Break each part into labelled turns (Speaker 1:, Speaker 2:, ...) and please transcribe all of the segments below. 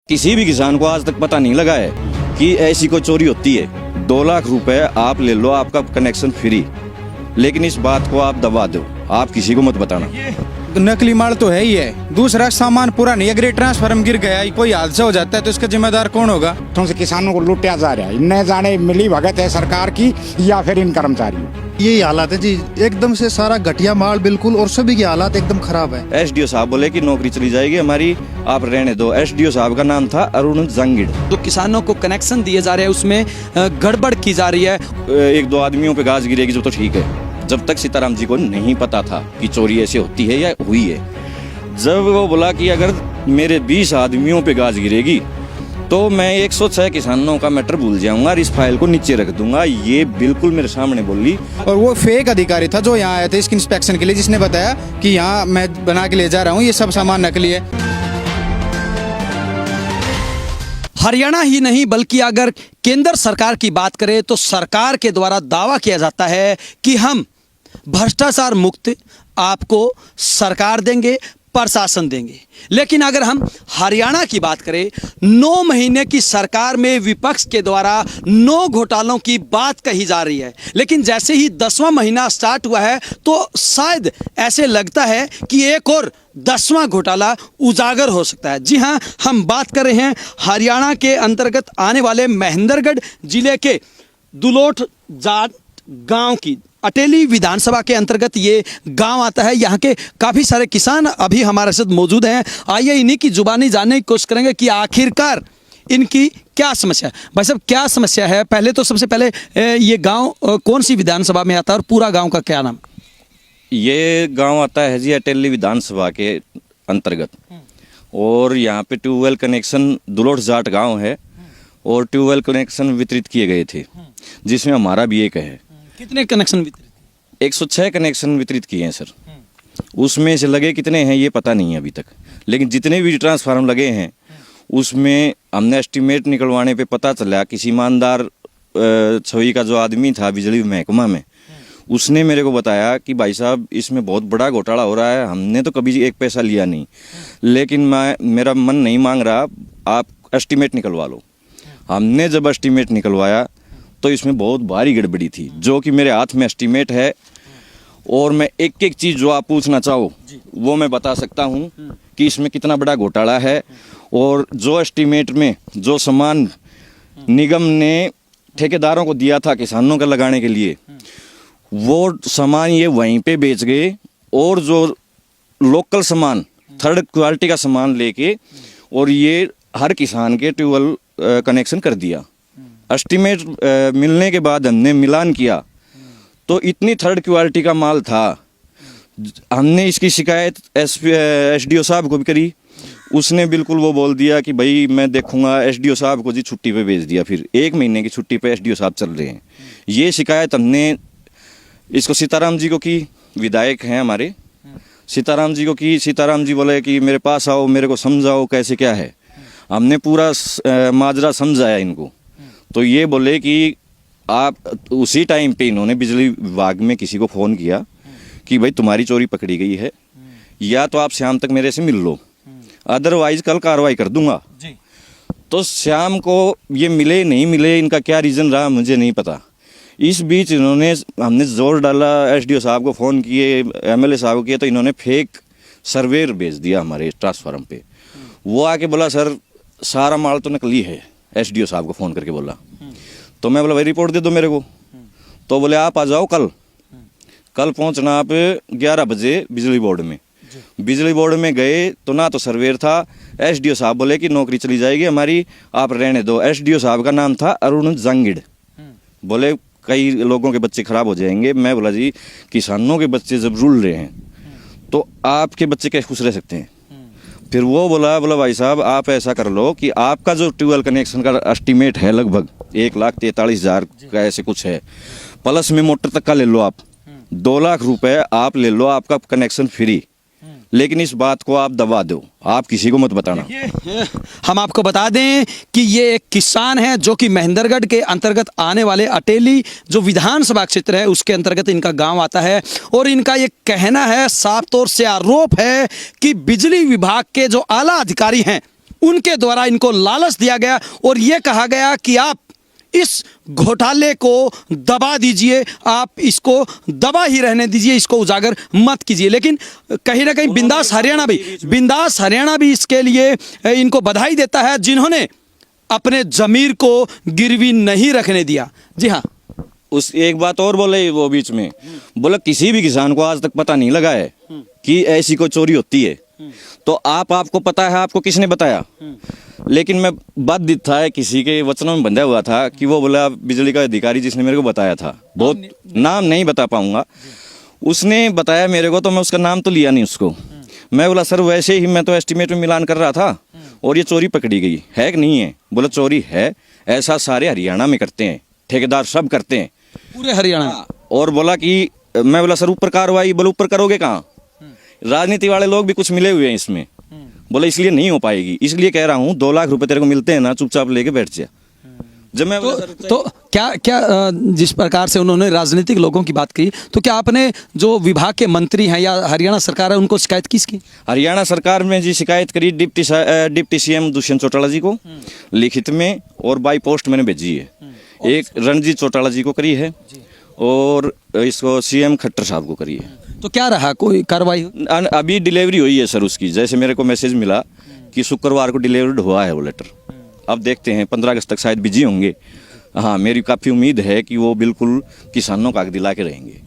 Speaker 1: किसी भी किसान को आज तक पता नहीं लगा है कि ऐसी कोई चोरी होती है। 2 लाख रुपए आप ले लो, आपका कनेक्शन फ्री, लेकिन इस बात को आप दबा दो, आप किसी को मत बताना।
Speaker 2: नकली माल तो है ही है, दूसरा सामान पूरा नहीं, अगर ट्रांसफार्मर गिर गया, कोई हादसा हो जाता है तो इसका जिम्मेदार कौन होगा?
Speaker 3: से किसानों को लूटा जा रहा है, न जाने मिली भगत है सरकार की या फिर इन कर्मचारियों।
Speaker 4: यही हालात है जी, एकदम से सारा घटिया माल बिल्कुल, और सभी के हालात एकदम खराब है।
Speaker 1: एसडीओ साहब बोले कि नौकरी चली जाएगी हमारी, आप रहने दो। एसडीओ साहब का नाम था अरुण जंगिड़।
Speaker 5: जो किसानों को कनेक्शन दिए जा रहे हैं उसमें गड़बड़ की जा रही है।
Speaker 1: 1-2 आदमियों पे गाज गिरेगी जो तो ठीक है, जब तक सीताराम जी को नहीं पता था कि चोरी ऐसे होती है या हुई है। जब वो बोला कि अगर मेरे 20 आदमियों पे गाज गिरेगी तो मैं 106 किसानों का मैटर भूल जाऊंगा और इस फाइल को नीचे रख दूंगा, ये बिल्कुल मेरे सामने बोली।
Speaker 2: और वो फेक अधिकारी था जो यहाँ आया था इसकी इंस्पेक्शन के लिए, जिसने बताया कि यहाँ मैं बना के ले जा रहा हूँ, ये सब सामान नकली है।
Speaker 5: हरियाणा ही नहीं बल्कि अगर केंद्र सरकार की बात करें तो सरकार के द्वारा दावा किया जाता है कि हम भ्रष्टाचार मुक्त आपको सरकार देंगे, प्रशासन देंगे। लेकिन अगर हम हरियाणा की बात करें, 9 महीने की सरकार में विपक्ष के द्वारा 9 घोटालों की बात कही जा रही है, लेकिन जैसे ही 10वां महीना स्टार्ट हुआ है तो शायद ऐसे लगता है कि एक और 10वां घोटाला उजागर हो सकता है। जी हाँ, हम बात कर रहे हैं हरियाणा के अंतर्गत आने वाले महेंद्रगढ़ जिले के दुलोट जाट गांव की। अटेली विधानसभा के अंतर्गत ये गांव आता है। यहाँ के काफ़ी सारे किसान अभी हमारे साथ मौजूद हैं। आइए इन्हीं की जुबानी जानने की कोशिश करेंगे कि आखिरकार इनकी क्या समस्या है। भाई साहब, क्या समस्या है? पहले तो सबसे पहले ये गांव कौन सी विधानसभा में आता है और पूरा गांव का क्या नाम?
Speaker 1: ये गांव आता है जी अटेली विधानसभा के अंतर्गत, और यहाँ पे ट्यूबवेल कनेक्शन दुलोट जाट गाँव है और ट्यूबवेल कनेक्शन वितरित किए गए थे, जिसमें हमारा भी एक है।
Speaker 5: कितने कनेक्शन वितरित?
Speaker 1: 106 कनेक्शन वितरित किए हैं सर। उसमें से लगे कितने हैं ये पता नहीं है अभी तक, लेकिन जितने भी ट्रांसफार्मर लगे हैं उसमें हमने एस्टीमेट निकलवाने पे पता चला, किसी ईमानदार छवि का जो आदमी था बिजली महकमा में, उसने मेरे को बताया कि भाई साहब इसमें बहुत बड़ा घोटाला हो रहा है, हमने तो कभी 1 पैसा लिया नहीं, लेकिन मेरा मन नहीं मांग रहा, आप एस्टीमेट निकलवा लो। हमने जब एस्टीमेट निकलवाया तो इसमें बहुत भारी गड़बड़ी थी, जो कि मेरे हाथ में एस्टीमेट है, और मैं एक एक चीज़ जो आप पूछना चाहो वो मैं बता सकता हूँ कि इसमें कितना बड़ा घोटाला है। और जो एस्टीमेट में जो सामान निगम ने ठेकेदारों को दिया था किसानों का लगाने के लिए, वो सामान ये वहीं पे बेच गए, और जो लोकल सामान 3rd क्वालिटी का सामान लेके और ये हर किसान के ट्यूबवेल कनेक्शन कर दिया। एस्टीमेट मिलने के बाद हमने मिलान किया तो इतनी 3rd क्वालिटी का माल था। हमने इसकी शिकायत एसडीओ साहब को भी करी, उसने बिल्कुल वो बोल दिया कि भाई मैं देखूंगा। एसडीओ साहब को जी छुट्टी पे भेज दिया, फिर 1 महीने की छुट्टी पे एसडीओ साहब चल रहे हैं। ये शिकायत हमने इसको सीताराम जी को की, विधायक हैं हमारे, सीताराम जी को की। सीताराम जी बोले कि मेरे पास आओ, मेरे को समझाओ कैसे क्या है। हमने पूरा माजरा समझाया इनको, तो ये बोले कि आप उसी टाइम पे इन्होंने बिजली विभाग में किसी को फ़ोन किया कि भाई तुम्हारी चोरी पकड़ी गई है, या तो आप शाम तक मेरे से मिल लो, अदरवाइज कल कार्रवाई कर दूंगा जी। तो शाम को ये मिले नहीं मिले, इनका क्या रीज़न रहा मुझे नहीं पता। इस बीच हमने जोर डाला, एसडीओ साहब को फ़ोन किए, एमएलए साहब को किए, तो इन्होंने फेक सर्वेयर भेज दिया हमारे ट्रांसफार्मर पे। वो आके बोला सर सारा माल तो नकली है, एसडीओ साहब को फ़ोन करके बोला। तो मैं बोला भाई रिपोर्ट दे दो मेरे को। तो बोले आप आ जाओ कल पहुंचना आप 11 बजे बिजली बोर्ड में। बिजली बोर्ड में गए तो ना तो सर्वेयर था। एसडीओ साहब बोले कि नौकरी चली जाएगी हमारी, आप रहने दो। एसडीओ साहब का नाम था अरुण जंगिड़। बोले कई लोगों के बच्चे खराब हो जाएंगे। मैं बोला जी किसानों के बच्चे जब रुल रहे हैं तो आपके बच्चे कैसे खुश रह सकते हैं। फिर वो बोला भाई साहब आप ऐसा कर लो कि आपका जो ट्यूबवेल कनेक्शन का एस्टीमेट है लगभग 1,43,000 का ऐसे कुछ है, प्लस में मोटर तक का ले लो आप, 2 लाख रुपए आप ले लो, आपका कनेक्शन फ्री, लेकिन इस बात को आप दबा दो, आप किसी को मत बताना।
Speaker 5: हम आपको बता दें कि ये एक किसान है जो कि महेंद्रगढ़ के अंतर्गत आने वाले अटेली जो विधानसभा क्षेत्र है उसके अंतर्गत इनका गांव आता है, और इनका ये कहना है, साफ तौर से आरोप है कि बिजली विभाग के जो आला अधिकारी हैं उनके द्वारा इनको लालच दिया गया और ये कहा गया कि आप इस घोटाले को दबा दीजिए, आप इसको दबा ही रहने दीजिए, इसको उजागर मत कीजिए। लेकिन कहीं ना कहीं बिंदास हरियाणा भी इसके लिए इनको बधाई देता है, जिन्होंने अपने जमीर को गिरवी नहीं रखने दिया। जी हाँ,
Speaker 1: उस एक बात और बोले वो बीच में, बोला किसी भी किसान को आज तक पता नहीं लगा है कि ऐसी कोई चोरी होती है। तो आपको पता है, आपको किसने बताया? लेकिन मैं बात था है किसी के वचनों में बंधा हुआ था कि वो बोला बिजली का अधिकारी जिसने मेरे को बताया था, बहुत नाम नहीं बता पाऊंगा, उसने बताया मेरे को, तो मैं उसका नाम तो लिया नहीं उसको। मैं बोला सर वैसे ही मैं तो एस्टीमेट में मिलान कर रहा था और ये चोरी पकड़ी गई है कि नहीं है? बोला चोरी है, ऐसा सारे हरियाणा में करते हैं, ठेकेदार सब करते हैं
Speaker 5: पूरे हरियाणा में।
Speaker 1: और बोला कि मैं बोला सर ऊपर कार्रवाई, बोला ऊपर करोगे कहाँ? राजनीति वाले लोग भी कुछ मिले हुए हैं इसमें। बोला इसलिए नहीं हो पाएगी, इसलिए कह रहा हूँ 2 लाख रुपए तेरे को मिलते हैं ना, चुपचाप लेके बैठ जा। जब मैं
Speaker 5: तो क्या जिस प्रकार से उन्होंने राजनीतिक लोगों की बात की, तो क्या आपने जो विभाग के मंत्री हैं या हरियाणा सरकार है उनको शिकायत किसकी?
Speaker 1: हरियाणा सरकार में जी शिकायत करी डिप्टी सीएम दुष्यंत चौटाला जी को लिखित में, और बाई पोस्ट मैंने भेजी है। एक रणजीत चौटाला जी को करी है और इसको सीएम खट्टर साहब को करी है।
Speaker 5: तो क्या रहा, कोई कार्रवाई?
Speaker 1: अभी डिलीवरी हुई है सर उसकी, जैसे मेरे को मैसेज मिला कि शुक्रवार को डिलीवर्ड हुआ है वो लेटर। अब देखते हैं 15 अगस्त तक शायद बिजी होंगे। हाँ, मेरी काफ़ी उम्मीद है कि वो बिल्कुल किसानों का हक दिला के रहेंगे।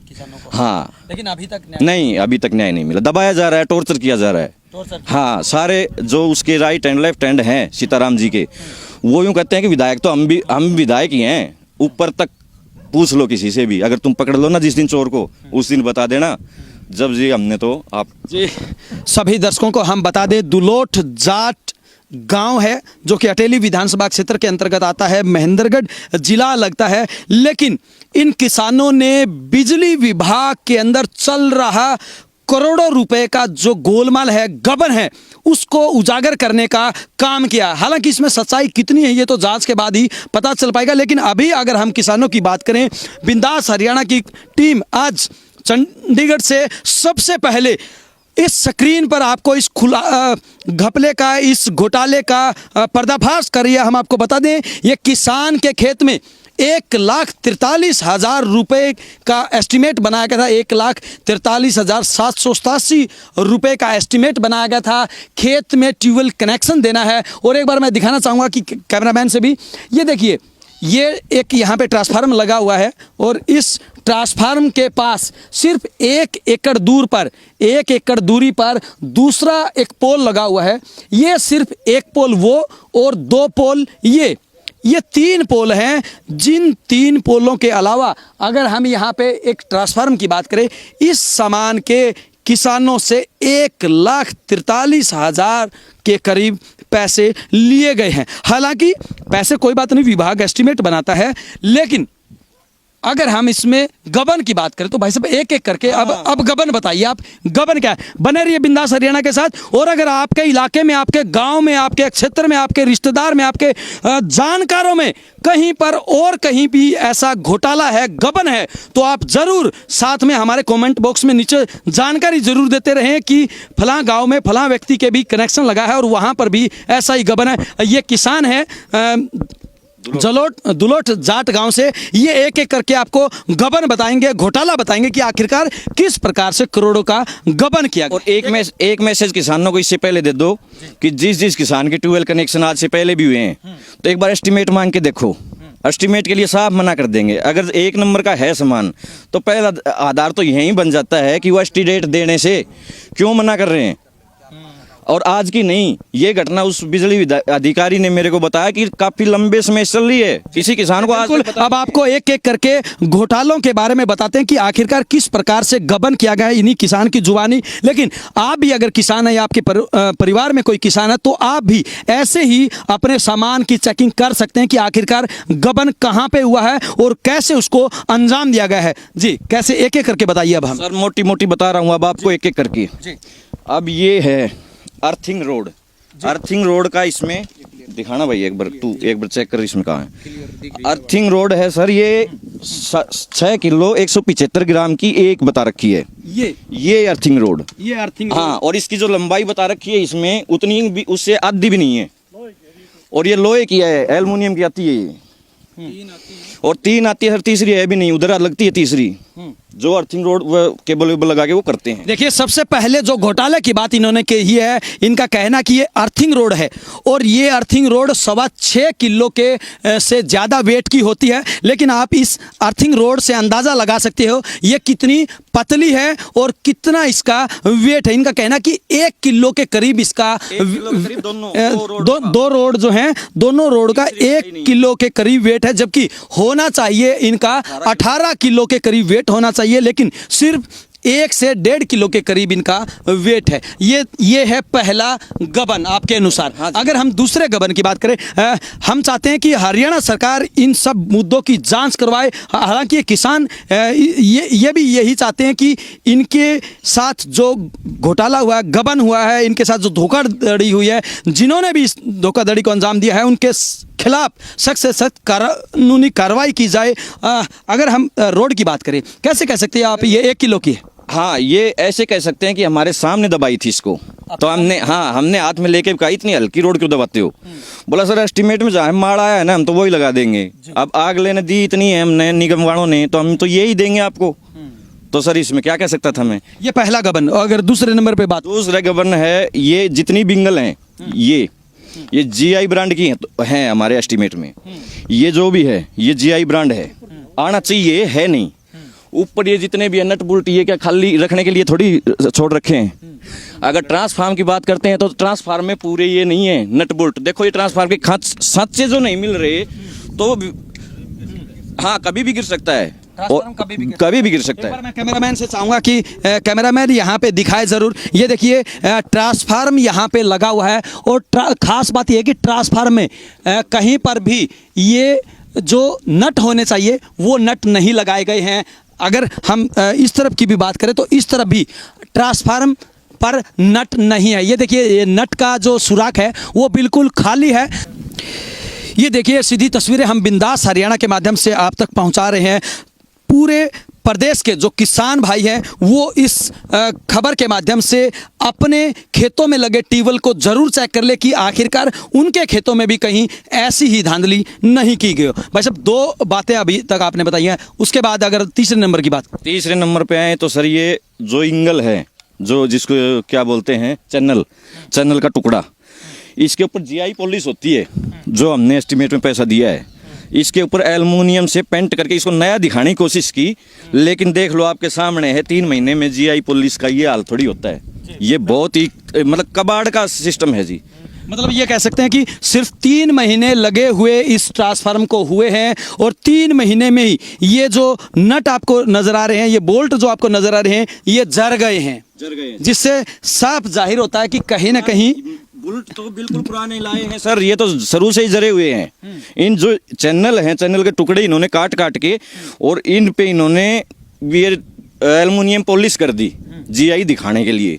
Speaker 1: हाँ, लेकिन अभी तक न्याय नहीं मिला, दबाया जा रहा है, टॉर्चर किया जा रहा है। हाँ, सारे जो उसके राइट एंड लेफ्ट हैंड हैं सीताराम जी के, वो यूँ कहते हैं कि विधायक तो हम विधायक ही हैं, ऊपर तक पूछ लो किसी से भी, अगर तुम पकड़ लो ना जिस दिन चोर को, उस दिन बता देना जब जी हमने तो आप
Speaker 5: जी। सभी दर्शकों को हम बता दें, दुलोट जाट गांव है जो कि अटेली विधानसभा क्षेत्र के अंतर्गत आता है, महेंद्रगढ़ जिला लगता है। लेकिन इन किसानों ने बिजली विभाग के अंदर चल रहा करोड़ों रुपए का जो गोलमाल है, गबन है, उसको उजागर करने का काम किया। हालांकि इसमें सच्चाई कितनी है ये तो जांच के बाद ही पता चल पाएगा। लेकिन अभी अगर हम किसानों की बात करें, बिंदास हरियाणा की टीम आज चंडीगढ़ से सबसे पहले इस स्क्रीन पर आपको इस घपले का, इस घोटाले का पर्दाफाश करिए। हम आपको बता दें, ये किसान के खेत में 1,43,000 रुपये का एस्टीमेट बनाया गया था। 1,43,787 रुपये का एस्टीमेट बनाया गया था। खेत में ट्यूबवेल कनेक्शन देना है। और एक बार मैं दिखाना चाहूँगा कि कैमरामैन से भी, ये देखिए, ये एक यहाँ पे ट्रांसफार्मर लगा हुआ है और इस ट्रांसफार्मर के पास सिर्फ 1 एकड़ दूर पर, 1 एकड़ दूरी पर दूसरा एक पोल लगा हुआ है। ये सिर्फ एक पोल वो और 2 पोल ये 3 पोल हैं। जिन 3 पोलों के अलावा अगर हम यहाँ पे एक ट्रांसफार्मर की बात करें, इस सामान के किसानों से 1,43,000 के करीब पैसे लिए गए हैं। हालांकि पैसे कोई बात नहीं, विभाग एस्टीमेट बनाता है, लेकिन अगर हम इसमें गबन की बात करें तो भाई साहब एक एक करके अब गबन बताइए, आप गबन क्या है? बने रहिए बिंदास हरियाणा के साथ। और अगर आपके इलाके में, आपके गांव में, आपके क्षेत्र में, आपके रिश्तेदार में, आपके जानकारों में कहीं पर और कहीं भी ऐसा घोटाला है, गबन है, तो आप जरूर साथ में हमारे कमेंट बॉक्स में नीचे जानकारी जरूर देते रहें कि फलां गाँव में फलां व्यक्ति के भी कनेक्शन लगा है और वहाँ पर भी ऐसा ही गबन है। ये किसान है दुलोट जाट गांव से, ये एक एक करके आपको गबन बताएंगे, घोटाला बताएंगे कि आखिरकार किस प्रकार से करोड़ों का गबन किया।
Speaker 1: और एक मैसेज किसानों को इससे पहले दे दो कि जिस किसान के ट्यूबवेल कनेक्शन आज से पहले भी हुए हैं, तो एक बार एस्टीमेट मांग के देखो। एस्टीमेट के लिए साफ मना कर देंगे। अगर 1 नंबर का है सामान तो पहला आधार तो यही बन जाता है कि वो एस्टीमेट देने से क्यों मना कर रहे हैं। और आज की नहीं, ये घटना उस बिजली अधिकारी ने मेरे को बताया कि काफी लंबे समय चल रही है। किसी किसान को आज
Speaker 5: अब आपको एक एक करके घोटालों के बारे में बताते हैं कि आखिरकार किस प्रकार से गबन किया गया है इन्हीं किसान की जुबानी। लेकिन आप भी अगर किसान है या आपके परिवार में कोई किसान है, तो आप भी ऐसे ही अपने सामान की चेकिंग कर सकते हैं कि आखिरकार गबन कहाँ पे हुआ है और कैसे उसको अंजाम दिया गया है। जी, कैसे, एक एक करके बताइए। अब हम
Speaker 1: सर मोटी मोटी बता रहा हूँ अब आपको एक एक करके। अब ये है अर्थिंग रोड का, इसमें दिखाना भाई एक बार, तू एक बार चेक कर इसमें कहाँ है। अर्थिंग रोड है सर, ये 6 किलो 175 ग्राम की एक बता रखी है। ये अर्थिंग रोड,
Speaker 5: ये अर्थिंग,
Speaker 1: हाँ। और इसकी जो लंबाई बता रखी है इसमें उतनी भी, उससे आधी भी नहीं है। और ये लोहे की है, एल्युमिनियम की आती है ये, और 3 आती है, तीसरी है भी नहीं, उधर लगती है तीसरी, जो अर्थिंग रोड केबल वेबल लगा के वो करते हैं।
Speaker 5: देखिए, सबसे पहले जो घोटाले की बात इन्होंने कही है, इनका कहना कि ये अर्थिंग रोड है और ये अर्थिंग रोड 6.25 किलो के से ज़्यादा वेट की होती है। लेकिन आप इस अर्थिंग रोड से अंदाज़ा लगा सकते हो ये कितनी पतली है और कितना इसका वेट है। इनका कहना कि 1 किलो के करीब इसका दो रोड जो हैं, दोनों रोड का 1 किलो के करीब वेट है, जबकि होना चाहिए इनका 18 किलो के करीब वेट होना चाहिए, लेकिन सिर्फ 1 से 1.5 किलो के करीब इनका वेट है। ये है पहला गबन आपके अनुसार। अगर हम दूसरे गबन की बात करें, हम चाहते हैं कि हरियाणा सरकार इन सब मुद्दों की जांच करवाए। हालांकि ये किसान ये भी यही चाहते हैं कि इनके साथ जो घोटाला हुआ है, गबन हुआ है, इनके साथ जो धोखाधड़ी हुई है, जिन्होंने भी इस धोखाधड़ी को अंजाम दिया है, उनके खिलाफ सख्त से सख्त कानूनी कार्रवाई की जाए। अगर हम रोड की बात करें, कैसे कह सकते हैं आप ये 1 किलो की है?
Speaker 1: हाँ, ये ऐसे कह सकते हैं कि हमारे सामने दबाई थी इसको, तो हमने हाथ में लेके कहा इतनी हल्की रोड क्यों दबाते हो? बोला सर एस्टीमेट में जहाँ माल आया है ना, हम तो वही लगा देंगे। अब आग लेने दी इतनी है हमने निगम वालों ने, तो हम तो यही देंगे आपको। तो सर इसमें क्या कह सकता था मैं?
Speaker 5: ये पहला गबन। अगर दूसरे नंबर पे बात,
Speaker 1: दूसरा गबन है, ये जितनी बिंगल हैं ये जीआई ब्रांड की हैं हमारे एस्टीमेट में। ये जो भी है ये जीआई ब्रांड है, आना चाहिए, है नहीं। ऊपर ये जितने भी है नट बोल्ट, ये क्या खाली रखने के लिए थोड़ी छोड़ रखे हैं। अगर ट्रांसफार्म की बात करते हैं तो ट्रांसफार्म में पूरे ये नहीं है नट बोल्ट। देखो ये ट्रांसफार्म के सच्चे जो नहीं मिल रहे, तो हाँ कभी भी गिर सकता है, और कभी भी गिर सकता है।
Speaker 5: मैं कैमरामैन से चाहूंगा कि कैमरामैन यहाँ पे दिखाए जरूर। ये देखिए ट्रांसफार्म यहाँ पे लगा हुआ है, और खास बात यह है कि ट्रांसफार्म में कहीं पर भी ये जो नट होने चाहिए वो नट नहीं लगाए गए हैं। अगर हम इस तरफ की भी बात करें तो इस तरफ भी ट्रांसफार्म पर नट नहीं है। ये देखिए, ये नट का जो सुराख है वो बिल्कुल खाली है। ये देखिए सीधी तस्वीरें हम बिंदास हरियाणा के माध्यम से आप तक पहुंचा रहे हैं। पूरे प्रदेश के जो किसान भाई हैं वो इस खबर के माध्यम से अपने खेतों में लगे ट्यूबवेल को जरूर चेक कर ले कि आखिरकार उनके खेतों में भी कहीं ऐसी ही धांधली नहीं की गई हो। भाई साहब, 2 बातें अभी तक आपने बताई हैं, उसके बाद अगर तीसरे नंबर की बात,
Speaker 1: तीसरे नंबर पे आए तो सर ये जो इंगल है, जो जिसको क्या बोलते हैं चैनल का टुकड़ा, इसके ऊपर जीआई पॉलिश होती है, जो हमने एस्टीमेट में पैसा दिया है। इसके ऊपर एल्युमिनियम से पेंट करके इसको नया दिखाने की कोशिश की, लेकिन देख लो आपके सामने है 3 महीने में जीआई पॉलिश का ये हाल थोड़ी होता है। ये बहुत ही मतलब कबाड़ का सिस्टम है जी।
Speaker 5: मतलब ये कह सकते हैं कि सिर्फ 3 महीने लगे हुए इस ट्रांसफार्म को हुए हैं, और 3 महीने में ही ये जो नट आपको नजर आ रहे हैं, ये बोल्ट जो आपको नजर आ रहे हैं, ये जर गए हैं, जिससे साफ जाहिर होता है कि कहीं ना कहीं
Speaker 1: बुलेट तो बिल्कुल पुराने लाए हैं सर, ये तो शुरू से ही जरे हुए हैं। इन जो चैनल हैं, चैनल के टुकड़े इन्होंने काट के और इन पे इन्होंने एल्युमिनियम पॉलिश कर दी जीआई दिखाने के लिए।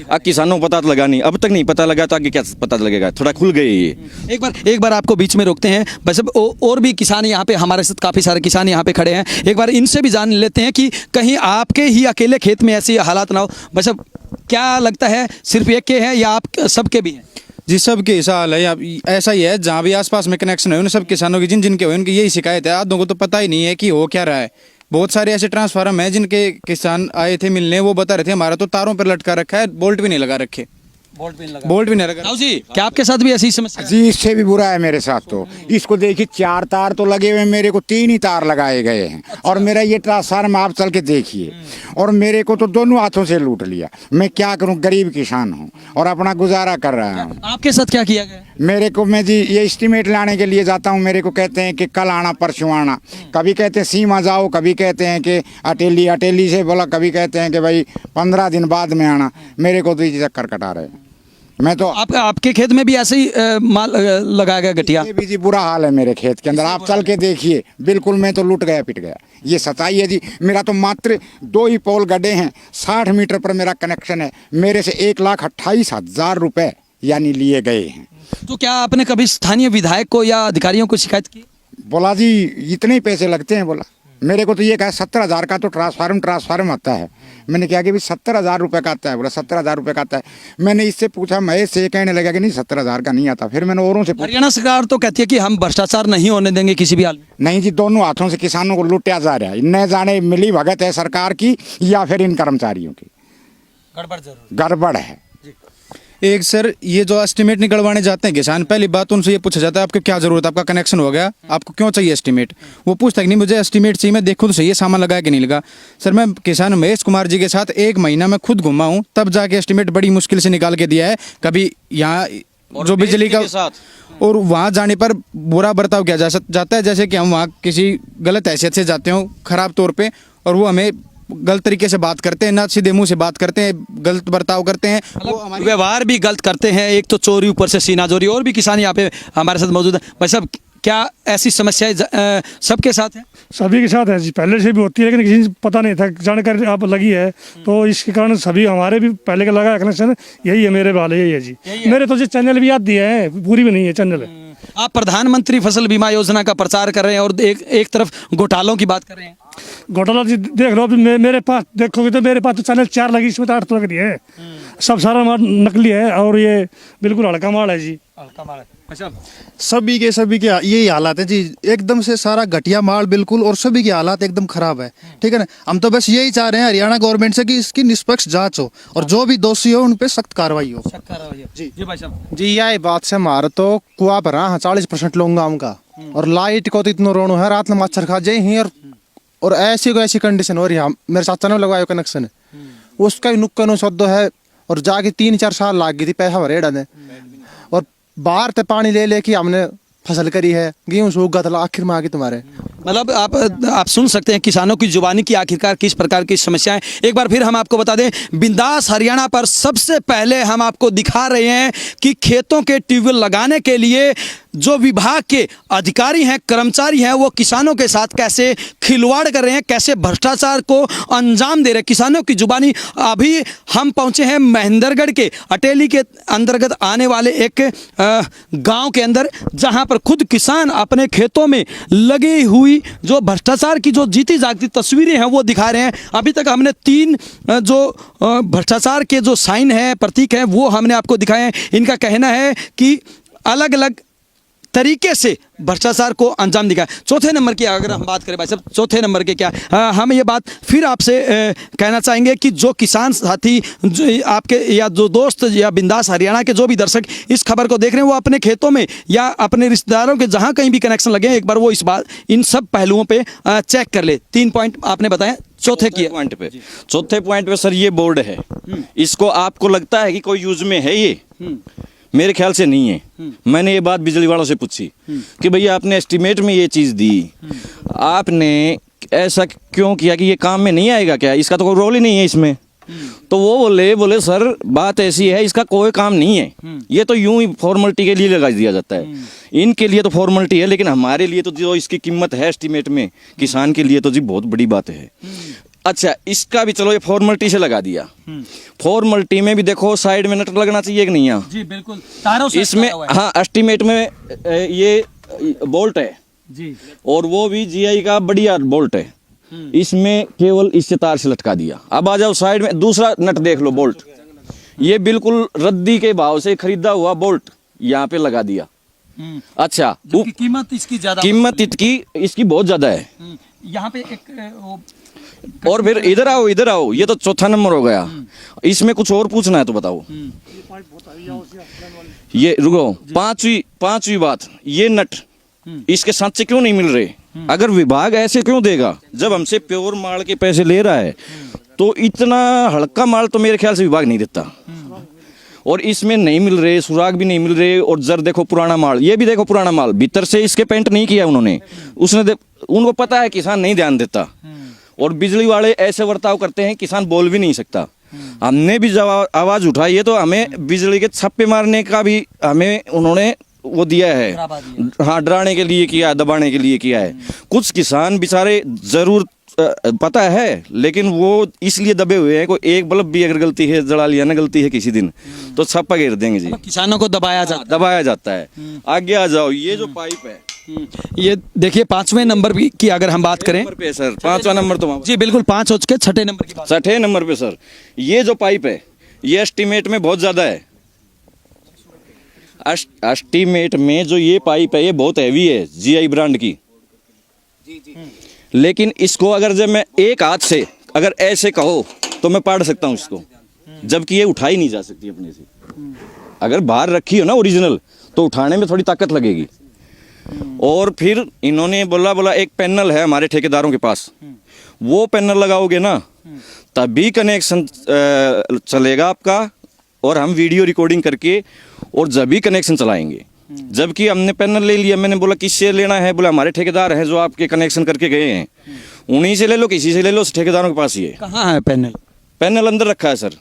Speaker 1: अब किसानों को पता तो लगा नहीं, अब तक नहीं पता लगा, तो आगे क्या पता लगेगा? थोड़ा खुल गए ये।
Speaker 5: एक बार आपको बीच में रोकते हैं, बस और भी किसान यहाँ पे हमारे साथ काफ़ी सारे किसान यहाँ पे खड़े हैं, एक बार इनसे भी जान लेते हैं कि कहीं आपके ही अकेले खेत में ऐसे हालात ना हो। बस अब क्या लगता है, सिर्फ एक के हैं या आप सबके भी हैं?
Speaker 2: जी सबके ऐसा हाल है, ऐसा ही है। जहाँ भी आसपास में कनेक्शन है उन सब किसानों की जिनके हुए उनकी यही शिकायत है। आधों को तो पता ही नहीं है कि हो क्या रहा है। बहुत सारे ऐसे ट्रांसफार्मर हैं जिनके किसान आए थे मिलने, वो बता रहे थे हमारा तो तारों पर लटका रखा है, बोल्ट भी नहीं लगा रखे। बोल्ट भी नहीं लगा।
Speaker 5: जी, क्या आपके साथ भी ऐसी समस्या?
Speaker 3: जी इससे भी बुरा है मेरे साथ। तो इसको देखिए 4 तार तो लगे हुए, मेरे को 3 ही तार लगाए गए हैं। और मेरा ये ट्रांसफार्मर आप चल के देखिए, और मेरे को तो दोनों हाथों से लूट लिया। मैं क्या करूं, गरीब किसान हूं और अपना गुजारा कर रहा हूं।
Speaker 5: आपके साथ क्या किया गया?
Speaker 3: मेरे को, मैं जी ये एस्टीमेट लाने के लिए जाता हूं, मेरे को कहते हैं कि कल आना परसों आना, कभी कहते हैं सीमा जाओ, कभी कहते हैं कि अटेली से बोला, कभी कहते हैं कि भाई 15 दिन बाद में आना। मेरे को तो ये चक्कर कटा रहे हैं। मैं तो
Speaker 5: आपके खेत में भी ऐसे ही माल लगाया गया घटिया?
Speaker 3: ये भी जी बुरा हाल है मेरे खेत के अंदर, आप चल के देखिए। बिल्कुल मैं तो लूट गया, पिट गया, ये सच्चाई है जी। मेरा तो मात्र 2 ही पोल गड्ढे हैं, 60 मीटर पर मेरा कनेक्शन है। मेरे से 1,28,000 रुपए यानी लिए गए हैं।
Speaker 5: तो क्या आपने कभी स्थानीय विधायक को या अधिकारियों को शिकायत की?
Speaker 3: बोला जी इतने ही पैसे लगते हैं, बोला मेरे को तो ये कहा 70,000 का तो ट्रांसफार्म आता है। मैंने कहा कि भाई 70,000 रुपये का आता है। बोला 70,000 रुपये का आता है। मैंने इससे पूछा, महेश से, कहने लगा कि नहीं 70,000 का नहीं आता। फिर मैंने औरों से पूछा,
Speaker 5: हरियाणा सरकार तो कहती है कि हम भ्रष्टाचार नहीं होने देंगे किसी भी हाल में।
Speaker 3: नहीं जी, दोनों हाथों से किसानों को लूटा जा रहा है। न जाने मिली भगत है सरकार की या फिर इन कर्मचारियों की, गड़बड़ है।
Speaker 2: एक सर, ये जो एस्टीमेट निकलवाने जाते हैं किसान, पहली बात उनसे ये पूछा जाता है आपको क्या जरूरत है, आपका कनेक्शन हो गया, आपको क्यों चाहिए एस्टीमेट। वो पूछता है कि नहीं मुझे एस्टीमेट चाहिए, मैं देखूँ तो सही है सामान लगा कि नहीं लगा। सर मैं किसान महेश कुमार जी के साथ 1 महीना मैं खुद घुमा हूँ, तब जाके एस्टीमेट बड़ी मुश्किल से निकाल के दिया है। कभी यहाँ जो बिजली का और वहाँ जाने पर बुरा बर्ताव किया जाता है, जैसे कि हम वहाँ किसी गलत हैसियत से जाते हो खराब तौर पे, और वो हमें गलत तरीके से बात करते हैं, ना सीधे मुंह से बात करते हैं, गलत बर्ताव करते हैं, वो हमारी
Speaker 5: व्यवहार भी गलत करते हैं। एक तो चोरी, ऊपर से सीना चोरी। और भी किसान यहाँ पे हमारे साथ मौजूद है। भाई साहब, क्या ऐसी समस्याएं सबके साथ है?
Speaker 6: सभी के साथ है जी, पहले से भी होती है, लेकिन किसी को पता नहीं था। जानकारी आप लगी है तो इसके कारण सभी, हमारे भी पहले का लगा कनेक्शन यही है, मेरे वाले यही है जी। मेरे तो जी चैनल भी याद दिए हैं, पूरी भी नहीं है चैनल।
Speaker 5: आप प्रधानमंत्री फसल बीमा योजना का प्रचार कर रहे हैं और एक तरफ घोटालों की बात कर रहे हैं।
Speaker 6: घोटाला जी देख लो, अभी मेरे पास देखोगे तो मेरे पास तो चैनल 4 लगी, इसमें तो 8 तो लग रही है। सब सारा माल नकली है और ये बिल्कुल हल्का माल है जी।
Speaker 5: अच्छा,
Speaker 4: सभी के यही हालात है जी, एकदम से सारा घटिया माल बिल्कुल, और सभी के हालात एकदम खराब है। ठीक है ना, हम तो बस यही चाह रहे हैं हरियाणा गवर्नमेंट से कि इसकी निष्पक्ष जांच हो और जो भी दोषी हो उन पे सख्त कार्रवाई हो।
Speaker 5: जी भाई साहब।
Speaker 7: जी यही बात से हमारा तो कुआ भरा है 40% लोग गाँव का, और लाइट को तो इतना रोनो है, रात में मच्छर खा जाए ही, और ऐसी को ऐसी कंडीशन हो रही है। मेरे चाचा ने लगवाया कनेक्शन है, उसका भी नुक्कन सद्दो है, और जाके 3-4 साल लाग गई थी पैसा भरेड़ा ने, और बाहर से पानी ले लेके हमने फसल करी है, गेहूँ सूख गया था, आखिर में आगे तुम्हारे।
Speaker 5: मतलब आप सुन सकते हैं किसानों की जुबानी की आखिरकार किस प्रकार की समस्याएं। एक बार फिर हम आपको बता दें, बिंदास हरियाणा पर सबसे पहले हम आपको दिखा रहे हैं कि खेतों के ट्यूबवेल लगाने के लिए जो विभाग के अधिकारी हैं, कर्मचारी हैं, वो किसानों के साथ कैसे खिलवाड़ कर रहे हैं, कैसे भ्रष्टाचार को अंजाम दे रहे हैं। किसानों की जुबानी। अभी हम पहुंचे हैं महेंद्रगढ़ के अटेली के अंतर्गत आने वाले एक गांव के अंदर, जहां पर खुद किसान अपने खेतों में लगी हुई जो भ्रष्टाचार की जो जीती जागती तस्वीरें हैं वो दिखा रहे हैं। अभी तक हमने 3 जो भ्रष्टाचार के जो साइन है, प्रतीक है, वो हमने आपको दिखाए हैं। इनका कहना है कि अलग अलग तरीके से भ्रष्टाचार को अंजाम दिया। चौथे नंबर की अगर हम बात करें भाई साहब, चौथे नंबर के क्या, हम ये बात फिर आपसे कहना चाहेंगे कि जो किसान साथी, जो आपके या जो दोस्त या बिंदास हरियाणा के जो भी दर्शक इस खबर को देख रहे हैं, वो अपने खेतों में या अपने रिश्तेदारों के जहां कहीं भी कनेक्शन लगे हैं, एक बार वो इस बात इन सब पहलुओं पे चेक कर ले। 3 पॉइंट आपने बताया, चौथे
Speaker 1: पॉइंट पे सर ये बोर्ड है, इसको आपको लगता है कि कोई यूज में है? ये मेरे ख्याल से नहीं है। मैंने ये बात बिजली वालों से पूछी कि भैया आपने एस्टीमेट में ये चीज़ दी, आपने ऐसा क्यों किया कि ये काम में नहीं आएगा क्या, इसका तो कोई रोल ही नहीं है इसमें। तो वो बोले सर बात ऐसी है, इसका कोई काम नहीं है, ये तो यूं ही फॉर्मेलिटी के लिए लगा दिया जाता है। इनके लिए तो फॉर्मेलिटी है, लेकिन हमारे लिए तो जो इसकी कीमत है एस्टीमेट में, किसान के लिए तो जी बहुत बड़ी बात है। अच्छा, इसका भी चलो ये फॉर्मेलिटी से लगा दिया, फॉर्मेलिटी में भी देखो साइड में नट लगना चाहिए कि नहीं?
Speaker 5: जी बिल्कुल, तारों से
Speaker 1: इसमें हाँ, एस्टीमेट में ये बोल्ट है
Speaker 5: जी,
Speaker 1: और वो भी जीआई का बढ़िया बोल्ट है, इसमें केवल इससे तार से लटका दिया। अब आ जाओ साइड में, दूसरा नट देख लो, बोल्ट ये बिल्कुल रद्दी के भाव से खरीदा हुआ बोल्ट यहाँ पे लगा दिया। अच्छा,
Speaker 5: कीमत इसकी ज्यादा,
Speaker 1: कीमत इसकी बहुत ज्यादा है।
Speaker 5: यहाँ पे एक
Speaker 1: और फिर इधर आओ, ये तो चौथा नंबर हो गया। इसमें कुछ और पूछना है तो बताओ। ये रुको, पांचवी बात, ये नट इसके साथ से क्यों नहीं मिल रहे? अगर विभाग ऐसे क्यों देगा? जब हमसे प्योर माल के पैसे ले रहा है तो इतना हल्का माल तो मेरे ख्याल से विभाग नहीं देता। और इसमें नहीं मिल रहे, सुराग भी नहीं मिल रहे। और जर देखो पुराना माल, ये भी देखो पुराना माल, भीतर से इसके पेंट नहीं किया उन्होंने। उनको पता है किसान नहीं ध्यान देता, और बिजली वाले ऐसे बर्ताव करते हैं किसान बोल भी नहीं सकता। हमने भी जब आवाज उठाई है तो हमें बिजली के छप्पे मारने का भी हमें उन्होंने वो दिया है, हाँ, डराने के लिए किया, दबाने के लिए किया है। कुछ किसान बेचारे जरूर पता है, लेकिन वो इसलिए दबे हुए हैं, कोई एक बल्ब भी अगर गलती है, जला लिया ना गलती है किसी दिन, तो छप्पा घेर देंगे जी।
Speaker 5: किसानों को दबाया जाता
Speaker 1: है। आगे आ जाओ, ये जो पाइप है
Speaker 5: ये देखिए 5वें नंबर की अगर हम बात करें
Speaker 1: नंबर पे है सर, 5वां नंबर तो वहाँ
Speaker 5: जी बिल्कुल 5 हो चुके, 6ठे नंबर की बात।
Speaker 1: 6ठे नंबर पे सर, ये जो पाइप है ये एस्टीमेट में बहुत ज़्यादा है। एस्टीमेट में जो ये पाइप है ये बहुत हैवी है, जीआई ब्रांड की। लेकिन इसको अगर जब मैं एक हाथ से अगर ऐसे कहो तो मैं पाड़ सकता हूँ इसको, जबकि ये उठाई नहीं जा सकती अपने से। अगर बाहर रखी हो ना ओरिजिनल तो उठाने में थोड़ी ताकत लगेगी। और फिर इन्होंने बोला एक पैनल है हमारे ठेकेदारों के पास, वो पैनल लगाओगे ना तभी कनेक्शन चलेगा आपका, और हम वीडियो रिकॉर्डिंग करके और जब भी कनेक्शन चलाएंगे। जबकि हमने पैनल ले लिया, मैंने बोला किससे लेना है, बोला हमारे ठेकेदार हैं जो आपके कनेक्शन करके गए हैं, उन्हीं से ले लो, किसी से ले लो, ठेकेदारों के पास ही है।
Speaker 5: कहाँ है पैनल?
Speaker 1: पैनल अंदर रखा है सर।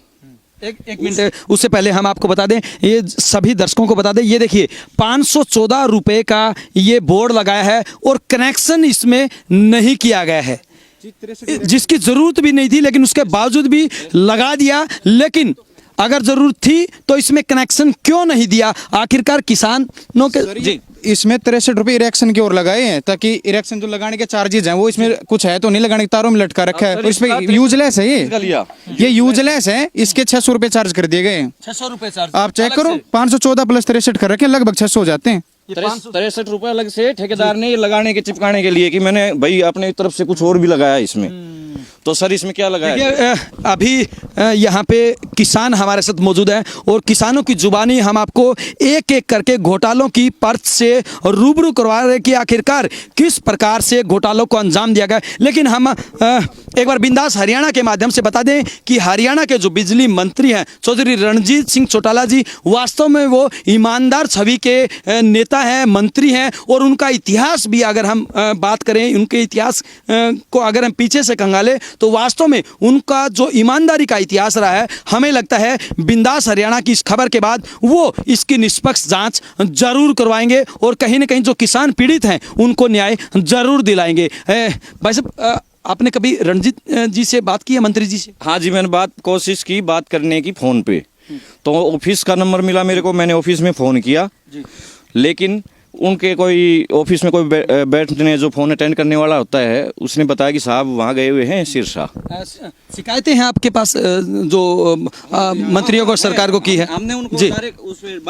Speaker 5: एक मिनट, उससे पहले हम आपको बता दें, ये सभी दर्शकों को बता दें, ये देखिए 514 रुपए का ये बोर्ड लगाया है और कनेक्शन इसमें नहीं किया गया है, जिसकी जरूरत भी नहीं थी, लेकिन उसके बावजूद भी लगा दिया। लेकिन अगर जरूरत थी तो इसमें कनेक्शन क्यों नहीं दिया? आखिरकार किसानों के
Speaker 2: जी इसमें 63 रुपये इरेक्शन की ओर लगाए हैं, ताकि इरेक्शन जो लगाने के चार्जेज हैं वो इसमें कुछ है तो नहीं, लगाने के तारों में लटका रखा है, इसमें यूजलेस है ये यूजलेस है। इसके 600 रुपये चार्ज कर दिए गए हैं।
Speaker 5: 600 रुपए चार्ज
Speaker 2: आप चेक करो, 514 प्लस 63 कर रखे, लगभग 600 हो जाते हैं।
Speaker 1: 63 रुपए अलग से ठेकेदार ने ये लगाने के चिपकाने के लिए कि मैंने भाई अपने तरफ से कुछ और भी लगाया इसमें। तो सर इसमें क्या लगाया?
Speaker 5: देखिए, अभी यहाँ पे किसान हमारे साथ मौजूद हैं और किसानों की जुबानी हम आपको एक एक करके घोटालों की परत से रूबरू करवा रहे हैं कि आखिरकार किस प्रकार से घोटालों को अंजाम दिया गया। लेकिन हम एक बार बिंदास हरियाणा के माध्यम से बता दें कि हरियाणा के जो बिजली मंत्री हैं चौधरी रणजीत सिंह चौटाला जी, वास्तव में वो ईमानदार छवि के नेता हैं, मंत्री हैं, और उनका इतिहास भी अगर हम बात करें, उनके इतिहास को अगर हम पीछे से खंगालें तो वास्तव में उनका जो ईमानदारी का इतिहास रहा है, हमें लगता है बिंदास हरियाणा की इस खबर के बाद वो इसकी निष्पक्ष जांच जरूर करवाएंगे और कहीं ना कहीं जो किसान पीड़ित हैं उनको न्याय जरूर दिलाएंगे। भाई साहब, आपने कभी रणजीत जी से बात की है, मंत्री जी से?
Speaker 1: हाँ जी, मैंने कोशिश की बात करने की फ़ोन पे, तो ऑफिस का नंबर मिला मेरे को, मैंने ऑफिस में फ़ोन किया, लेकिन उनके कोई ऑफिस में कोई बैठने जो फ़ोन अटेंड करने वाला होता है उसने बताया कि साहब वहाँ गए हुए हैं सिरसा।
Speaker 5: शिकायतें हैं आपके पास जो मंत्रियों को, सरकार को की है?
Speaker 1: हमने उनको
Speaker 5: जी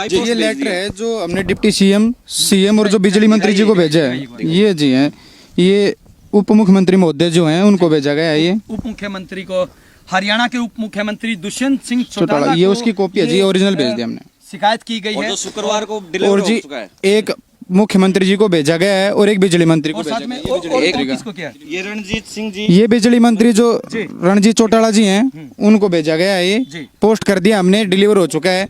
Speaker 2: जी ये लेटर है जो हमने डिप्टी सीएम और जो बिजली मंत्री जी को भेजा है, ये जी हैं, ये उप मुख्यमंत्री महोदय जो हैं उनको भेजा गया है। ये
Speaker 5: उप मुख्यमंत्री को, हरियाणा के उप मुख्यमंत्री दुष्यंत सिंह चौटाला,
Speaker 2: ये उसकी कॉपी है जी, ओरिजिनल भेज दिया हमने।
Speaker 5: शिकायत की गई है,
Speaker 1: शुक्रवार को
Speaker 2: और जी एक मुख्यमंत्री जी को भेजा गया है और एक बिजली मंत्री को भेजा गया है।
Speaker 5: किसको किया?
Speaker 1: ये रणजीत सिंह जी,
Speaker 2: ये बिजली मंत्री जो रणजीत चौटाला जी हैं उनको भेजा गया है, ये पोस्ट कर दिया हमने, डिलीवर हो चुका है।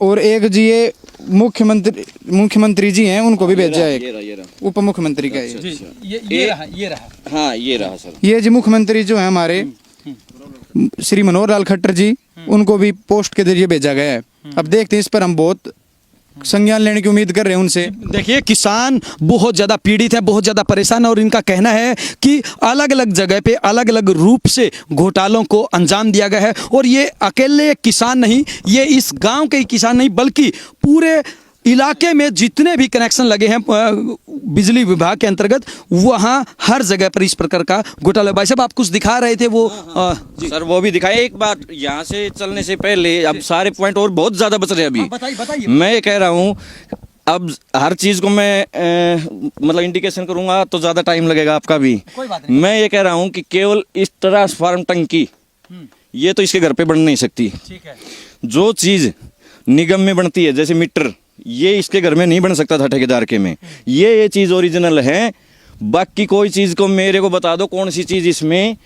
Speaker 2: और एक जी ये मुख्यमंत्री जी हैं उनको भी भेजा है, उप मुख्यमंत्री का
Speaker 5: ये रहा।
Speaker 1: हाँ ये रहा सर।
Speaker 2: ये जी मुख्यमंत्री जो है हमारे श्री मनोहर लाल खट्टर जी, उनको भी पोस्ट के जरिए भेजा गया है। अब देखते हैं, इस पर हम बहुत संज्ञान लेने की उम्मीद कर रहे हैं उनसे।
Speaker 5: देखिए, किसान बहुत ज़्यादा पीड़ित है, बहुत ज़्यादा परेशान है, और इनका कहना है कि अलग अलग जगह पे अलग अलग रूप से घोटालों को अंजाम दिया गया है। और ये अकेले किसान नहीं, ये इस गांव के ही किसान नहीं, बल्कि पूरे इलाके में जितने भी कनेक्शन लगे हैं बिजली विभाग के अंतर्गत, वहाँ हर जगह पर इस प्रकार का घोटाला। भाई साहब, आप कुछ दिखा रहे थे वो?
Speaker 1: सर वो भी दिखाए। एक बात यहाँ से चलने से पहले, अब सारे पॉइंट और बहुत ज्यादा बच रहे हैं अभी।
Speaker 5: बताइए।
Speaker 1: मैं ये कह रहा हूँ, अब हर चीज को मैं मतलब इंडिकेशन करूंगा तो ज्यादा टाइम लगेगा आपका भी।
Speaker 5: कोई बात नहीं।
Speaker 1: मैं ये कह रहा हूँ कि केवल इस ट्रांसफार्म टंकी ये तो इसके घर पे बन नहीं सकती।
Speaker 5: ठीक है।
Speaker 1: जो चीज निगम में बनती है जैसे मीटर, ये इसके घर में नहीं बन सकता था ठेकेदार के में। ये चीज ओरिजिनल है। बाकी कोई चीज को मेरे को बता दो कौन सी चीज इसमें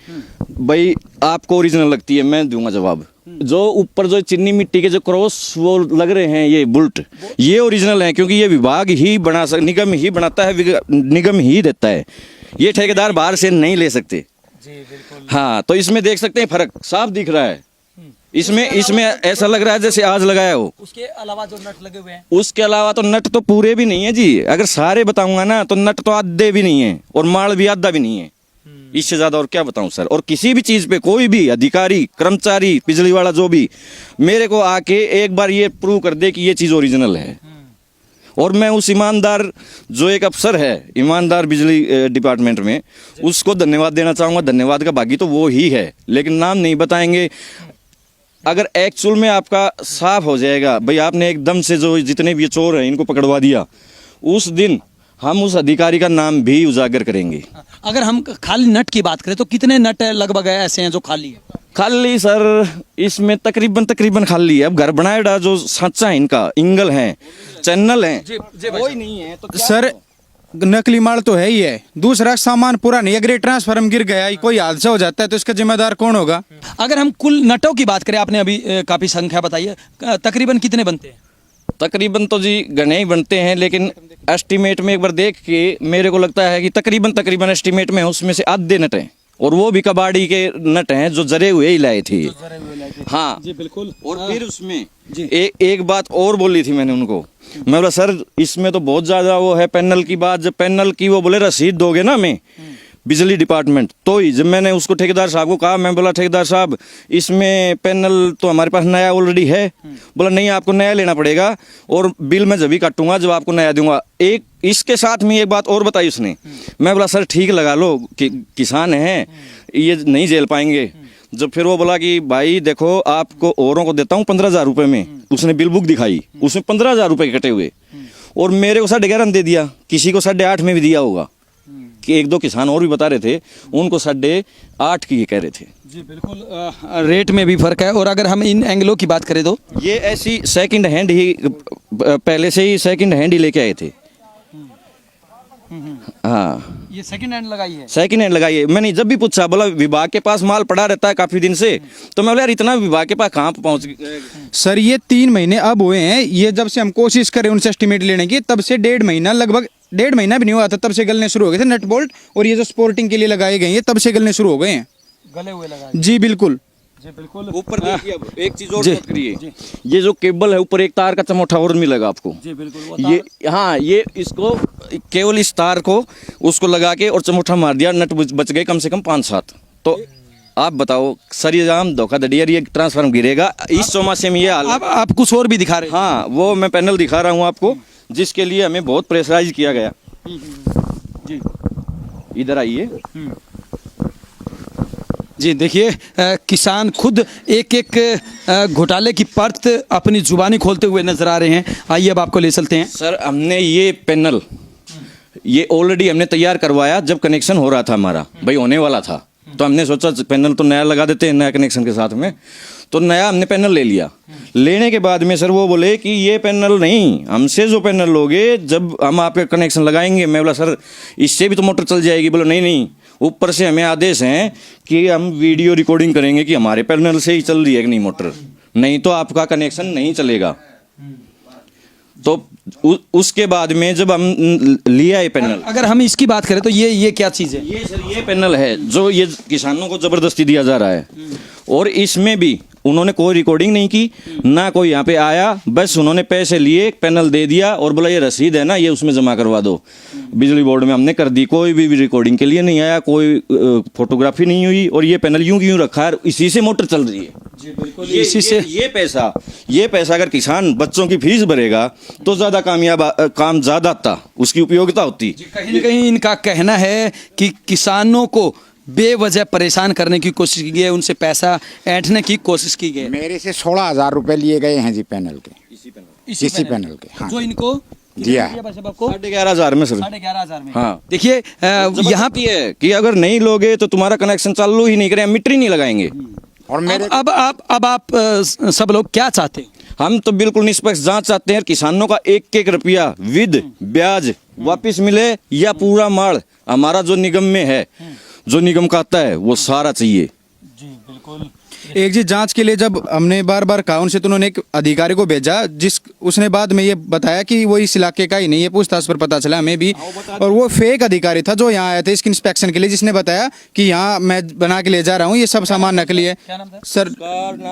Speaker 1: भाई आपको ओरिजिनल लगती है, मैं दूंगा जवाब। जो ऊपर जो चिन्नी मिट्टी के जो क्रॉस वो लग रहे हैं, ये बुल्ट, ये ओरिजिनल है, क्योंकि ये विभाग ही बना निगम ही बनाता है, निगम ही देता है। ये ठेकेदार बाहर से नहीं ले सकते।
Speaker 5: जी बिल्कुल।
Speaker 1: हाँ, तो इसमें देख सकते हैं फर्क साफ दिख रहा है। इसमें ऐसा लग रहा है जैसे आज लगाया हो।
Speaker 5: उसके अलावा जो नट लगे हुए हैं,
Speaker 1: उसके अलावा तो नट तो पूरे भी नहीं है जी। अगर सारे बताऊंगा ना तो नट तो आधे भी नहीं है और माल भी आधा भी नहीं है। इससे ज्यादा और क्या बताऊं सर। और किसी भी चीज पे कोई भी अधिकारी, कर्मचारी, बिजली वाला जो भी मेरे को आके एक बार ये प्रूव कर दे कि ये चीज ओरिजिनल है। और मैं उस ईमानदार जो एक अफसर है ईमानदार बिजली डिपार्टमेंट में, उसको धन्यवाद देना चाहूँगा। धन्यवाद का भागी तो वो ही है, लेकिन नाम नहीं बताएंगे। अगर एक्चुअल में आपका साफ हो जाएगा भाई, आपने एकदम से जो जितने भी चोर हैं इनको पकड़वा दिया, उस दिन हम उस अधिकारी का नाम भी उजागर करेंगे।
Speaker 5: अगर हम खाली नट की बात करें तो कितने नट लगभग ऐसे हैं जो खाली है?
Speaker 1: खाली सर इसमें तकरीबन खाली है। अब घर बनाएगा जो सांचा है, इनका इंगल है, चैनल है, कोई नहीं है तो
Speaker 2: सर नकली माल तो है ही है, दूसरा सामान पूरा नहीं। अगर ये ट्रांसफार्मर गिर गया, कोई हादसा हो जाता है तो इसका जिम्मेदार कौन होगा?
Speaker 5: अगर हम कुल नटों की बात करें, आपने अभी काफी संख्या बताई है, तकरीबन कितने बनते हैं?
Speaker 1: तकरीबन तो जी गने ही बनते हैं, लेकिन एस्टीमेट में एक बार देख के मेरे को लगता है कि तकरीबन एस्टीमेट में उसमें से आधे नट हैं, और वो भी कबाड़ी के नट हैं जो जरे हुए ही लाए थे। हाँ
Speaker 5: जी बिल्कुल।
Speaker 1: और फिर उसमें एक बात और बोली थी मैंने उनको, मैं बोला सर इसमें तो बहुत ज़्यादा वो है पैनल की बात। जब पैनल की वो बोले रसीद दोगे ना हमें बिजली डिपार्टमेंट, तो ही जब मैंने उसको ठेकेदार साहब को कहा, मैं बोला ठेकेदार साहब इसमें पैनल तो हमारे पास नया ऑलरेडी है। बोला नहीं आपको नया लेना पड़ेगा, और बिल मैं जब ही काटूंगा जब आपको नया दूंगा। एक इसके साथ में एक बात और बताई उसने। मैं बोला सर ठीक लगा लो कि किसान हैं ये नहीं झेल पाएंगे। जब फिर वो बोला कि भाई देखो आपको औरों को देता हूँ 15,000 रुपये में, उसने बिल बुक दिखाई, उसमें 15,000 रुपये कटे हुए, और मेरे को 11.5 दे दिया, किसी को 8.5 में भी दिया होगा। कि एक दो किसान और भी बता रहे थे उनको 8.5 की कह रहे थे।
Speaker 5: जी बिल्कुल, रेट में भी फर्क है। और अगर हम इन एंगलों की बात करें तो
Speaker 1: ये ऐसी सेकंड हैंड ही पहले से ही सेकंड हैंड ही लेके आए थे। हाँ
Speaker 5: ये सेकंड हैंड लगाई है?
Speaker 1: सेकंड हैंड लगाई है। मैंने जब भी पूछा, बोला विभाग के पास माल पड़ा रहता है काफी दिन से, तो मैं बोला यार इतना विभाग के पास कहाँ पहुँच गए?
Speaker 2: सर ये 3 महीने अब हुए हैं, ये जब से हम कोशिश करें उनसे एस्टीमेट लेने की, तब से 1.5 महीना, लगभग 1.5 महीना भी नहीं हुआ था, तब से गलने शुरू हो गए थे नट बोल्ट। और ये जो स्पोर्टिंग के लिए लगाए गए हैं तब से गलने शुरू हो गए हैं।
Speaker 5: गले हुए लगाए?
Speaker 2: जी बिल्कुल।
Speaker 5: जी बिल्कुल।
Speaker 1: ऊपर देखिए, अब एक चीज और नोट करिए, ये जो केबल है ऊपर एक तार का चमोठा और मिलेगा आपको।
Speaker 5: जी बिल्कुल।
Speaker 1: ये हाँ, ये इसको केवल इस तार को उसको लगा के और चमोठा मार दिया, नट बच गए कम से कम 5-7। तो आप बताओ सर ये जाम धोखाधड़ी, ये ट्रांसफार्मर गिरेगा इस चौमासे में ये हाल।
Speaker 5: आप कुछ और भी दिखा रहे हैं?
Speaker 1: हाँ वो मैं पैनल दिखा रहा हूँ आपको, जिसके लिए हमें बहुत प्रेशराइज किया गया।
Speaker 5: जी
Speaker 1: इधर आइए।
Speaker 5: जी देखिए, किसान खुद एक एक घोटाले की परत अपनी जुबानी खोलते हुए नजर आ रहे हैं। आइए अब आपको ले चलते हैं।
Speaker 1: सर हमने ये पैनल ये ऑलरेडी हमने तैयार करवाया जब कनेक्शन हो रहा था हमारा, भाई होने वाला था, तो हमने सोचा पैनल तो नया लगा देते हैं नया कनेक्शन के साथ में, तो नया हमने पैनल ले लिया। लेने के बाद में सर वो बोले कि ये पैनल नहीं, हमसे जो पैनल लोगे जब हम आपके कनेक्शन लगाएंगे। मैं बोला सर इससे भी तो मोटर चल जाएगी। बोला नहीं नहीं, ऊपर से हमें आदेश हैं कि हम वीडियो रिकॉर्डिंग करेंगे कि हमारे पैनल से ही चल रही है कि नहीं मोटर, नहीं तो आपका कनेक्शन नहीं चलेगा। तो उसके बाद में जब हम लिया ये पैनल,
Speaker 5: अगर हम इसकी बात करें तो ये क्या चीज़ है?
Speaker 1: ये सर ये पैनल है जो ये किसानों को जबरदस्ती दिया जा रहा है, और इसमें भी उन्होंने कोई रिकॉर्डिंग नहीं की, ना कोई यहाँ पे आया, बस उन्होंने पैसे लिए, पैनल दे दिया और बोला ये रसीद है ना ये उसमें जमा करवा दो। बिजली बोर्ड में हमने कर दी, कोई भी रिकॉर्डिंग के लिए नहीं आया, कोई फोटोग्राफी नहीं हुई, और ये पैनल यूं की यूं रखा है, इसी से मोटर चल रही है।
Speaker 5: इसी से
Speaker 1: ये पैसा अगर किसान बच्चों की फीस भरेगा तो ज्यादा काम ज्यादा था, उसकी उपयोगिता होती।
Speaker 5: कहीं न कहीं इनका कहना है कि किसानों को बेवजह परेशान करने की कोशिश की गई है, उनसे पैसा ऐंठने की कोशिश की गई है।
Speaker 3: मेरे से 16,000 रुपए लिए गए हैं जी पैनल के, इसी पैनल के। हाँ
Speaker 5: जो इनको
Speaker 3: दिया है।
Speaker 1: 11,500 में सर।
Speaker 5: 11,500 में।
Speaker 1: हाँ
Speaker 5: देखिए यहाँ
Speaker 1: पे है कि अगर नहीं लोगे तो तुम्हारा कनेक्शन चालू ही नहीं करें, मीटर ही नहीं लगाएंगे।
Speaker 3: और मेरे
Speaker 5: अब आप सब लोग क्या चाहते हैं?
Speaker 1: हम तो बिल्कुल निष्पक्ष जांच चाहते हैं, किसानों का 1-1 रुपया विद ब्याज वापस मिले, या पूरा माल हमारा जो निगम में है, जो निगम का आता है वो सारा चाहिए।
Speaker 5: जी बिल्कुल।
Speaker 2: एक जी जांच के लिए जब हमने बार बार कहा उनसे, तो उन्होंने एक अधिकारी को भेजा, उसने बाद में ये बताया कि वो इस इलाके का ही नहीं है। पूछताछ पर पता चला हमें भी, और वो फेक अधिकारी था जो यहाँ आया था इसकी इंस्पेक्शन के लिए, जिसने बताया कि यहाँ मैं बना के ले जा रहा हूँ, ये सब सामान नकली है। सर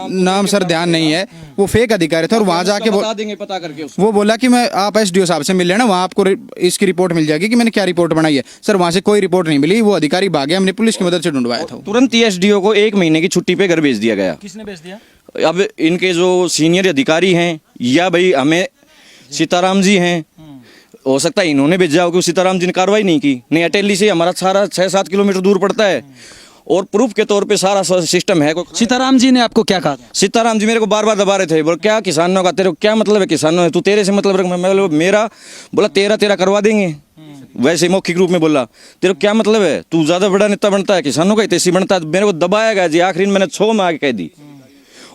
Speaker 2: नाम सर ध्यान नहीं है, वो फेक अधिकारी था। और वहाँ जाके
Speaker 1: पता करके
Speaker 2: वो बोला कि मैं आप SDO साहब से मिल लेना, वहाँ आपको इसकी रिपोर्ट मिल जाएगी कि मैंने क्या रिपोर्ट बनाई है। सर वहाँ से कोई रिपोर्ट नहीं मिली, वो अधिकारी भाग गया, हमने पुलिस की मदद से ढूंढवाया था।
Speaker 1: तुरंत ही SDO को 1 महीने की छुट्टी पे घर भेज दिया गया।
Speaker 5: किसने भेज दिया?
Speaker 1: अब इनके जो सीनियर अधिकारी हैं, या भाई हमें सीताराम जी हैं, हो सकता है इन्होंने भेजा हो कि सीताराम जी ने कार्रवाई नहीं की। नहीं, अटेली से हमारा सारा 6-7 किलोमीटर दूर पड़ता है और प्रूफ के तौर पे सारा सिस्टम है।
Speaker 5: सीताराम जी ने आपको क्या कहा?
Speaker 1: सीताराम जी मेरे को बार बार दबा रहे थे, बोल क्या किसानों का तेरे को क्या मतलब है, किसानों है तू, तेरे से मतलब रख। मैं बोला मेरा, बोला तेरा करवा देंगे, वैसे मौखिक रूप में बोला तेरे को क्या मतलब है, तू ज्यादा बड़ा नेता बनता है, किसानों का हितैषी बनता है। मेरे को दबाया गया जी, आखिर मैंने 6 में आगे कह दी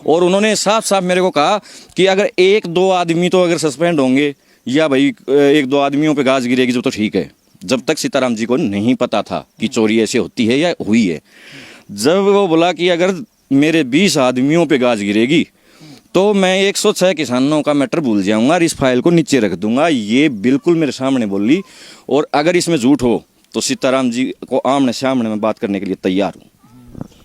Speaker 1: और उन्होंने साफ साफ मेरे को कहा कि अगर 1-2 आदमी तो अगर सस्पेंड होंगे या भाई 1-2 आदमियों पे गाज गिरेगी तो ठीक है। जब तक सीताराम जी को नहीं पता था कि चोरी ऐसे होती है या हुई है, जब वो बोला कि अगर मेरे 20 आदमियों पे गाज गिरेगी तो मैं 106 किसानों का मैटर भूल जाऊंगा और इस फाइल को नीचे रख दूंगा, ये बिल्कुल मेरे सामने बोली। और अगर इसमें झूठ हो तो सीताराम जी को आमने सामने में बात करने के लिए तैयार हूँ।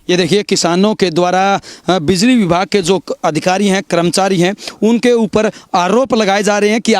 Speaker 5: ये देखिए, किसानों के द्वारा बिजली विभाग के जो अधिकारी हैं, कर्मचारी हैं, उनके ऊपर आरोप लगाए जा रहे हैं कि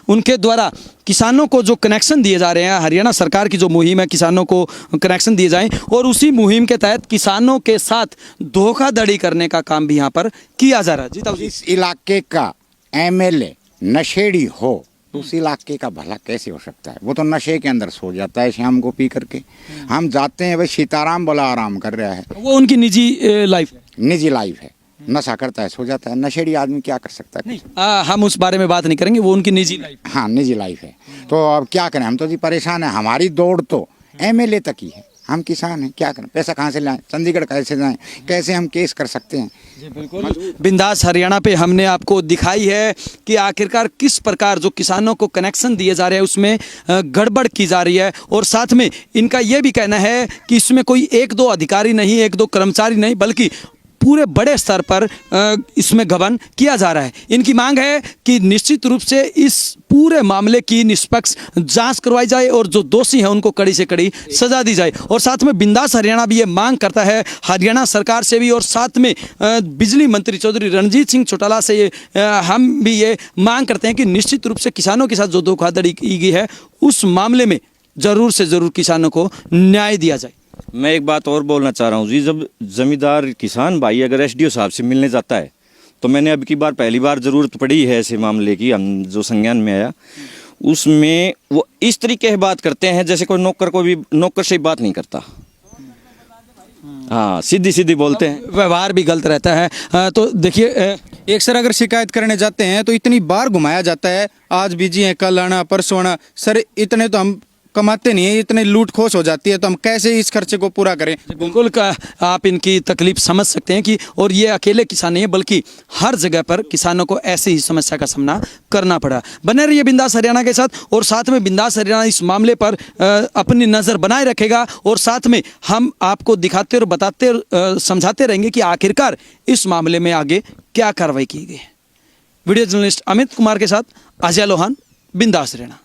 Speaker 5: उनके द्वारा किसानों को जो कनेक्शन दिए जा रहे हैं, हरियाणा सरकार की जो मुहिम है किसानों को कनेक्शन दिए जाएं, और उसी मुहिम के तहत किसानों के साथ धोखाधड़ी करने का काम भी यहाँ पर किया जा रहा है। जी ताऊ जी,
Speaker 3: इस इलाके का एमएलए नशेड़ी हो तो उस इलाके का भला कैसे हो सकता है? वो तो नशे के अंदर सो जाता है शाम को पी करके। हम जाते हैं भाई, सीताराम बोला आराम कर रहा है,
Speaker 5: वो उनकी निजी लाइफ है।
Speaker 3: निजी लाइफ है, नशा करता है सो जाता है। नशेड़ी आदमी क्या कर सकता है?
Speaker 5: हम उस बारे में बात नहीं करेंगे, वो उनकी निजी लाइफ।
Speaker 3: हाँ, निजी लाइफ है। तो अब क्या करें, हम तो जी परेशान है। हमारी दौड़ तो एमएलए तक ही है, हम किसान हैं, क्या करें, पैसा कहाँ से लाएं, चंडीगढ़ कैसे जाएं, कैसे हम केस कर सकते हैं?
Speaker 5: बिंदास हरियाणा पे हमने आपको दिखाई है कि आखिरकार किस प्रकार जो किसानों को कनेक्शन दिए जा रहे हैं उसमें गड़बड़ की जा रही है, और साथ में इनका ये भी कहना है कि इसमें कोई 1-2 अधिकारी नहीं, 1-2 कर्मचारी नहीं, बल्कि पूरे बड़े स्तर पर इसमें गबन किया जा रहा है। इनकी मांग है कि निश्चित रूप से इस पूरे मामले की निष्पक्ष जांच करवाई जाए और जो दोषी हैं उनको कड़ी से कड़ी सजा दी जाए। और साथ में बिंदास हरियाणा भी ये मांग करता है हरियाणा सरकार से भी, और साथ में बिजली मंत्री चौधरी रणजीत सिंह चौटाला से हम भी ये मांग करते हैं कि निश्चित रूप से किसानों के साथ जो धोखाधड़ी की गई है उस मामले में ज़रूर से ज़रूर किसानों को न्याय दिया जाए।
Speaker 1: मैं एक बात और बोलना चाह रहा हूँ जी, जब जमींदार किसान भाई अगर एसडीओ साहब से मिलने जाता है तो मैंने अब की बार पहली बार ज़रूरत पड़ी है ऐसे मामले की, हम जो संज्ञान में आया उसमें वो इस तरीके से बात करते हैं जैसे कोई नौकर को भी नौकर से बात नहीं करता। हाँ, सीधी सीधी बोलते हैं,
Speaker 5: व्यवहार भी गलत रहता है। तो देखिए,
Speaker 2: एक सर अगर शिकायत करने जाते हैं तो इतनी बार घुमाया जाता है, आज बिजी हैं, कल आना, परसों आना। सर इतने तो हम कमाते नहीं है, इतने लूट खोस हो जाती है, तो हम कैसे इस खर्चे को पूरा करें?
Speaker 5: बिल्कुल आप इनकी तकलीफ समझ सकते हैं कि, और ये अकेले किसान नहीं है बल्कि हर जगह पर किसानों को ऐसी ही समस्या का सामना करना पड़ा। बने रहिए बिंदास हरियाणा के साथ, और साथ में बिंदास हरियाणा इस मामले पर अपनी नज़र बनाए रखेगा, और साथ में हम आपको दिखाते और बताते और समझाते रहेंगे कि आखिरकार इस मामले में आगे क्या कार्रवाई की गई है। वीडियो जर्नलिस्ट अमित कुमार के साथ अजय लोहान, बिंदास हरियाणा।